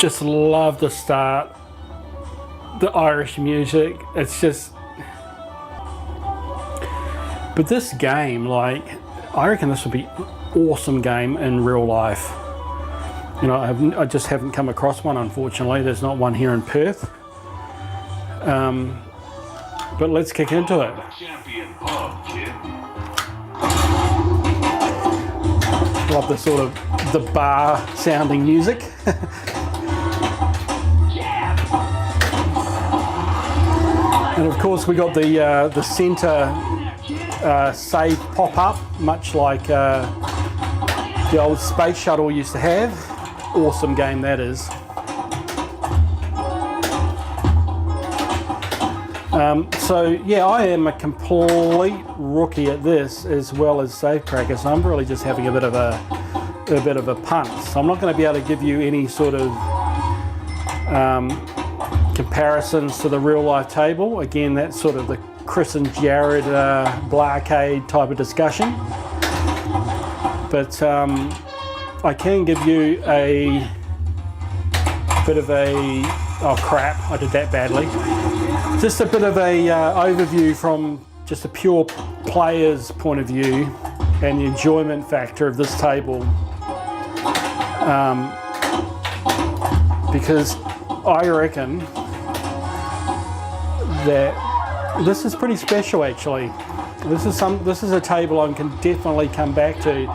Just love the start, the Irish music. It's just, but this game, like, I reckon this would be an awesome game in real life. You know, I just haven't come across one, unfortunately. There's not one here in Perth. But let's kick into it. Love the sort of the bar sounding music. And of course we got the center save pop up, much like the old space shuttle used to have. Awesome game that is. So yeah, I am a complete rookie at this as well as save cracker, so I'm really just having a bit of a punt. So I'm not going to be able to give you any sort of comparisons to the real life table. Again, that's sort of the Chris and Jared Blarcade type of discussion. But I can give you a bit of a, oh crap, I did that badly. Just a bit of a overview from just a pure player's point of view and the enjoyment factor of this table. Because I reckon that this is pretty special actually. This is a table I can definitely come back to.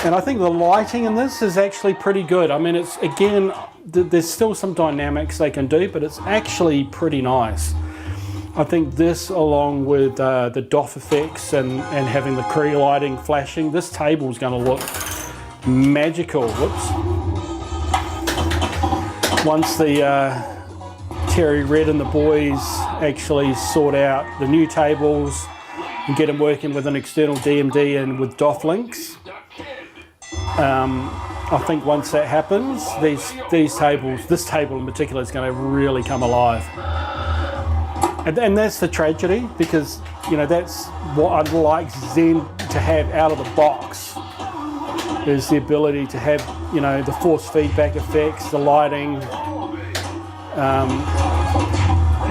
And I think the lighting in this is actually pretty good. I mean, it's, again, there's still some dynamics they can do, but it's actually pretty nice. I think this, along with the DOF effects and having the Cree lighting flashing, this table is going to look magical. Whoops. Once the Terry Red and the boys actually sort out the new tables and get them working with an external DMD and with DOF links, I think once that happens, these tables, this table in particular, is going to really come alive. And that's the tragedy, because, you know, that's what I'd like Zen to have out of the box, is the ability to have, you know, the force feedback effects, the lighting.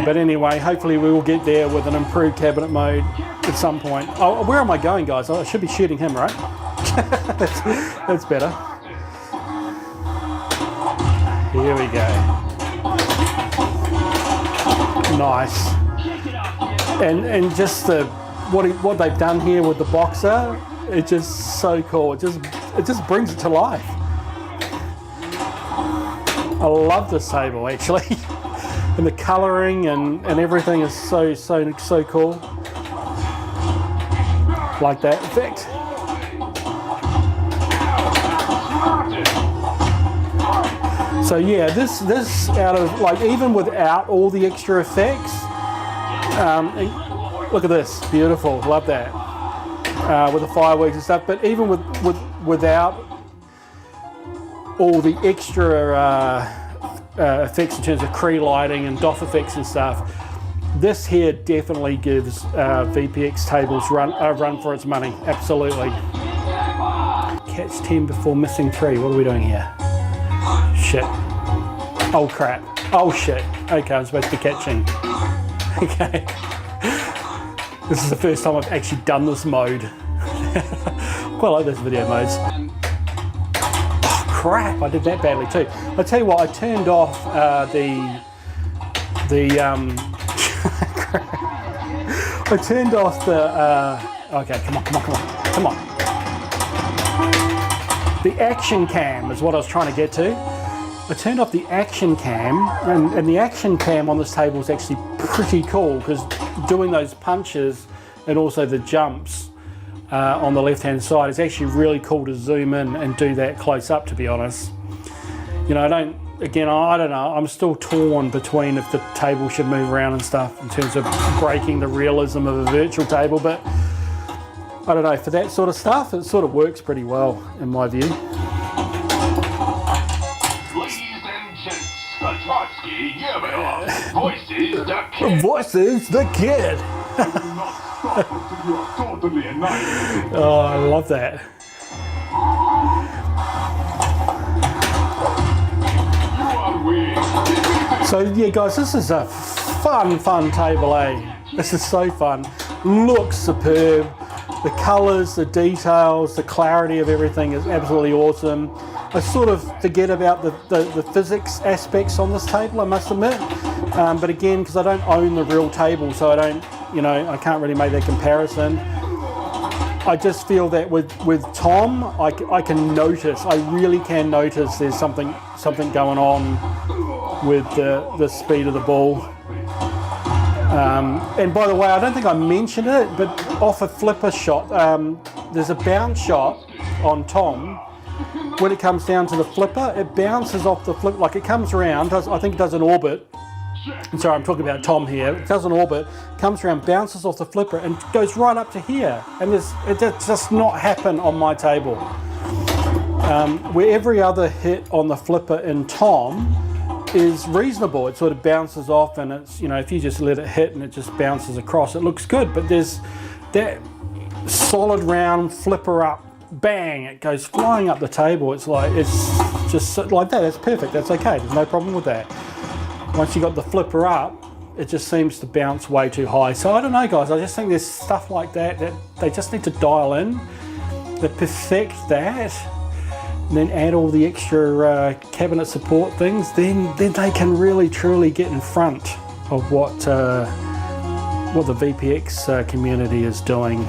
But anyway, hopefully we will get there with an improved cabinet mode at some point. Oh, where am I going, guys? I should be shooting him, right? That's better. Here we go. Nice. And just what they've done here with the boxer, it's just so cool. It just brings it to life. I love this table actually, and the colouring and everything is so cool. Like that effect. So yeah, this out of, like, even without all the extra effects. Look at this, beautiful, love that, with the fireworks and stuff. But even without all the extra effects in terms of Cree lighting and DOF effects and stuff, this here definitely gives VPX tables a run for its money. Absolutely. Catch 10 before missing 3. What are we doing here? Shit. Oh crap. Oh shit. Okay, I'm supposed to be catching. Okay. This is the first time I've actually done this mode. Quite like those video modes. Oh crap, I did that badly too. I'll tell you what, I turned off I turned off the okay, come on. The action cam is what I was trying to get to. I turned off the action cam, and the action cam on this table is actually pretty cool, because doing those punches and also the jumps on the left hand side is actually really cool to zoom in and do that close up, to be honest. You know, I don't know, I'm still torn between if the table should move around and stuff in terms of breaking the realism of a virtual table, but I don't know, for that sort of stuff it sort of works pretty well in my view. Voices the kid. Oh, I love that. So yeah guys, this is a fun table, eh? This is so fun. Looks superb. The colours, the details, the clarity of everything is absolutely awesome. I sort of forget about the physics aspects on this table, I must admit. But again, because I don't own the real table, so I don't, you know, I can't really make that comparison. I just feel that with Tom, I can notice, I really can notice there's something going on with the speed of the ball. And by the way, I don't think I mentioned it, but off a flipper shot, there's a bounce shot on Tom. When it comes down to the flipper, it bounces off the flip, like it comes around, I think it does an orbit. I'm sorry, I'm talking about Tom here. It does an orbit, comes around, bounces off the flipper and goes right up to here. And it does not happen on my table. Where every other hit on the flipper in Tom is reasonable. It sort of bounces off and it's, you know, if you just let it hit and it just bounces across, it looks good. But there's that solid round flipper up, bang, it goes flying up the table. It's like, it's just like that. That's perfect. That's okay. There's no problem with that. Once you got the flipper up, it just seems to bounce way too high. So I don't know guys, I just think there's stuff like that they just need to dial in, to perfect that, and then add all the extra cabinet support things, then they can really truly get in front of what the VPX community is doing.